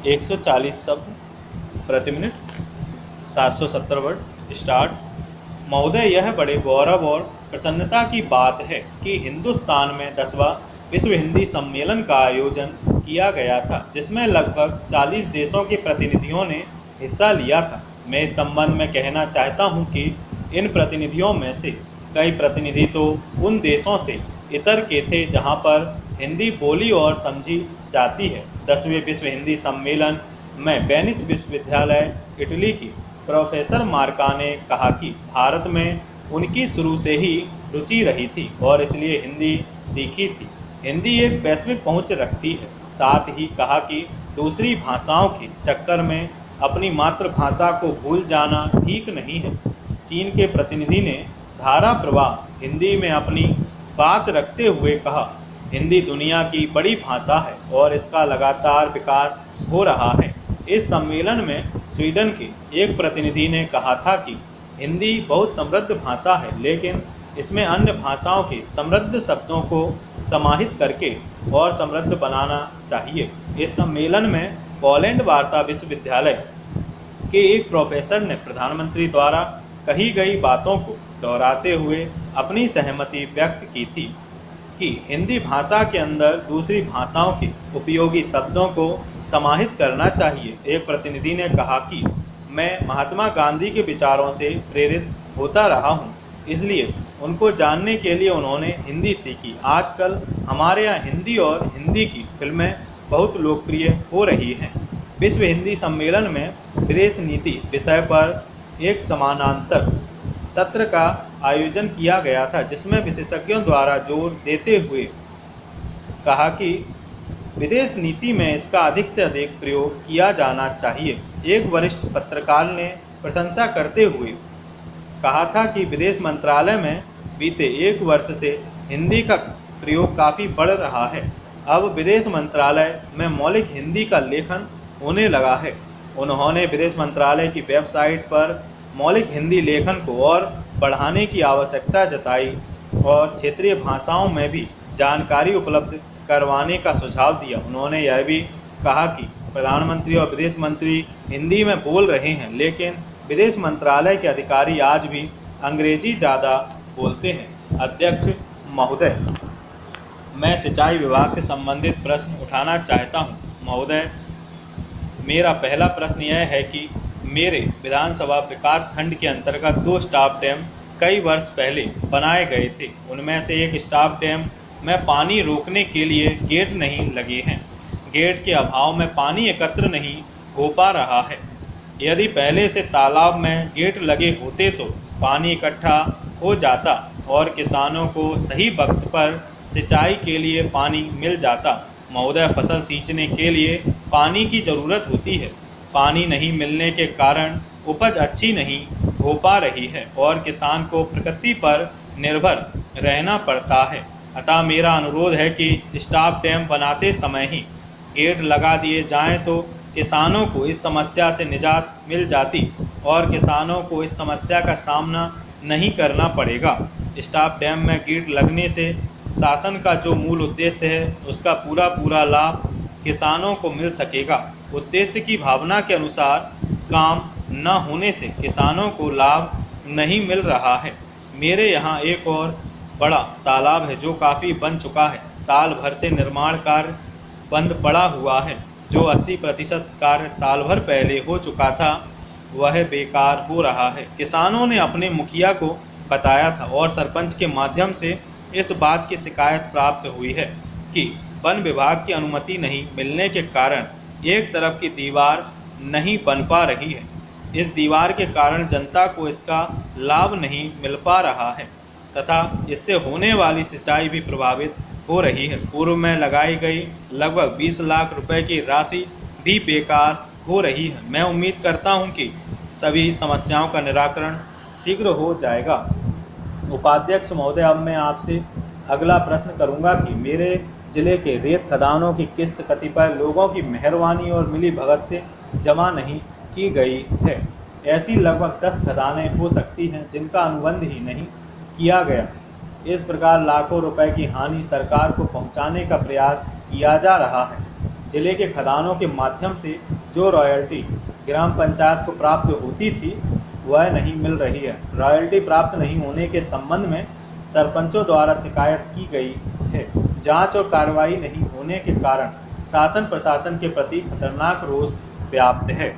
140 शब्द प्रति minute, 770 word. Start. महोदय, यह बड़े गौरव और प्रसन्नता की बात है कि हिंदुस्तान में 10वां विश्व हिंदी सम्मेलन का आयोजन किया गया था, जिसमें लगभग 40 देशों के प्रतिनिधियों ने हिस्सा लिया था। मैं इस संबंध में कहना चाहता हूं कि इन प्रतिनिधियों में से कई प्रतिनिधि तो उन देशों से इतर के थे जहां पर हिंदी बोली और समझी जाती है। 10वें विश्व हिंदी सम्मेलन में वेनिस विश्वविद्यालय इटली की प्रोफेसर मार्का ने कहा कि भारत में उनकी शुरू से ही रुचि रही थी और इसलिए हिंदी सीखी थी। हिंदी एक वैश्विक पहुंच रखती है। साथ ही कहा कि दूसरी भाषाओं के चक्कर में अपनी मातृभाषा को भूल जाना ठीक नहीं है। चीन के प्रतिनिधि ने धारा प्रवाह हिंदी में अपनी बात रखते हुए कहा, हिंदी दुनिया की बड़ी भाषा है और इसका लगातार विकास हो रहा है। इस सम्मेलन में स्वीडन के एक प्रतिनिधि ने कहा था कि हिंदी बहुत समृद्ध भाषा है, लेकिन इसमें अन्य भाषाओं के समृद्ध शब्दों को समाहित करके और समृद्ध बनाना चाहिए। इस सम्मेलन में पोलैंड वार्सा विश्वविद्यालय के एक प्रोफेसर ने प्रधानमंत्री द्वारा कही गई बातों को दोहराते हुए अपनी सहमति व्यक्त की थी कि हिंदी भाषा के अंदर दूसरी भाषाओं के उपयोगी शब्दों को समाहित करना चाहिए। एक प्रतिनिधि ने कहा कि मैं महात्मा गांधी के विचारों से प्रेरित होता रहा हूं, इसलिए उनको जानने के लिए उन्होंने हिंदी सीखी। आजकल हमारे यहाँ हिंदी और हिंदी की फिल्में बहुत लोकप्रिय हो रही हैं। विश्व हिंदी सम्मेलन में विदेश नीति विषय पर एक समानांतर सत्र का आयोजन किया गया था, जिसमें विशेषज्ञों द्वारा जोर देते हुए कहा कि विदेश नीति में इसका अधिक से अधिक प्रयोग किया जाना चाहिए। एक वरिष्ठ पत्रकार ने प्रशंसा करते हुए कहा था कि विदेश मंत्रालय में बीते 1 वर्ष से हिंदी का प्रयोग काफ़ी बढ़ रहा है। अब विदेश मंत्रालय में मौलिक हिंदी का लेखन होने लगा है। उन्होंने विदेश मंत्रालय की वेबसाइट पर मौलिक हिंदी लेखन को और बढ़ाने की आवश्यकता जताई और क्षेत्रीय भाषाओं में भी जानकारी उपलब्ध करवाने का सुझाव दिया। उन्होंने यह भी कहा कि प्रधानमंत्री और विदेश मंत्री हिंदी में बोल रहे हैं, लेकिन विदेश मंत्रालय के अधिकारी आज भी अंग्रेजी ज़्यादा बोलते हैं। अध्यक्ष महोदय, मैं सिंचाई विभाग से संबंधित प्रश्न उठाना चाहता हूं। महोदय, मेरा पहला प्रश्न यह है कि मेरे विधानसभा विकास खंड के अंतर्गत 2 स्टॉप डैम कई वर्ष पहले बनाए गए थे। उनमें से एक स्टॉप डैम में पानी रोकने के लिए गेट नहीं लगे हैं। गेट के अभाव में पानी एकत्र नहीं हो पा रहा है। यदि पहले से तालाब में गेट लगे होते तो पानी इकट्ठा हो जाता और किसानों को सही वक्त पर सिंचाई के लिए पानी मिल जाता। महोदय, फसल सींचने के लिए पानी की ज़रूरत होती है। पानी नहीं मिलने के कारण उपज अच्छी नहीं हो पा रही है और किसान को प्रकृति पर निर्भर रहना पड़ता है। अतः मेरा अनुरोध है कि स्टॉप डैम बनाते समय ही गेट लगा दिए जाएं तो किसानों को इस समस्या से निजात मिल जाती और किसानों को इस समस्या का सामना नहीं करना पड़ेगा। स्टॉप डैम में गेट लगने से शासन का जो मूल उद्देश्य है उसका पूरा लाभ किसानों को मिल सकेगा। उद्देश्य की भावना के अनुसार काम न होने से किसानों को लाभ नहीं मिल रहा है। मेरे यहाँ एक और बड़ा तालाब है जो काफ़ी बन चुका है। साल भर से निर्माण कार्य बंद पड़ा हुआ है। जो 80% कार्य साल भर पहले हो चुका था वह बेकार हो रहा है। किसानों ने अपने मुखिया को बताया था और सरपंच के माध्यम से इस बात की शिकायत प्राप्त हुई है कि वन विभाग की अनुमति नहीं मिलने के कारण एक तरफ की दीवार नहीं बन पा रही है। इस दीवार के कारण जनता को इसका लाभ नहीं मिल पा रहा है तथा इससे होने वाली सिंचाई भी प्रभावित हो रही है। पूर्व में लगाई गई लगभग 20 लाख रुपए की राशि भी बेकार हो रही है। मैं उम्मीद करता हूं कि सभी समस्याओं का निराकरण शीघ्र हो जाएगा। उपाध्यक्ष महोदय, अब मैं आपसे अगला प्रश्न करूंगा कि मेरे जिले के रेत खदानों की किस्त कतिपय लोगों की मेहरबानी और मिली भगत से जमा नहीं की गई है। ऐसी लगभग 10 खदानें हो सकती हैं जिनका अनुबंध ही नहीं किया गया। इस प्रकार लाखों रुपए की हानि सरकार को पहुंचाने का प्रयास किया जा रहा है। जिले के खदानों के माध्यम से जो रॉयल्टी ग्राम पंचायत को प्राप्त होती थी वह नहीं मिल रही है। रॉयल्टी प्राप्त नहीं होने के संबंध में सरपंचों द्वारा शिकायत की गई है। जांच और कार्रवाई नहीं होने के कारण शासन प्रशासन के प्रति खतरनाक रोष व्याप्त है।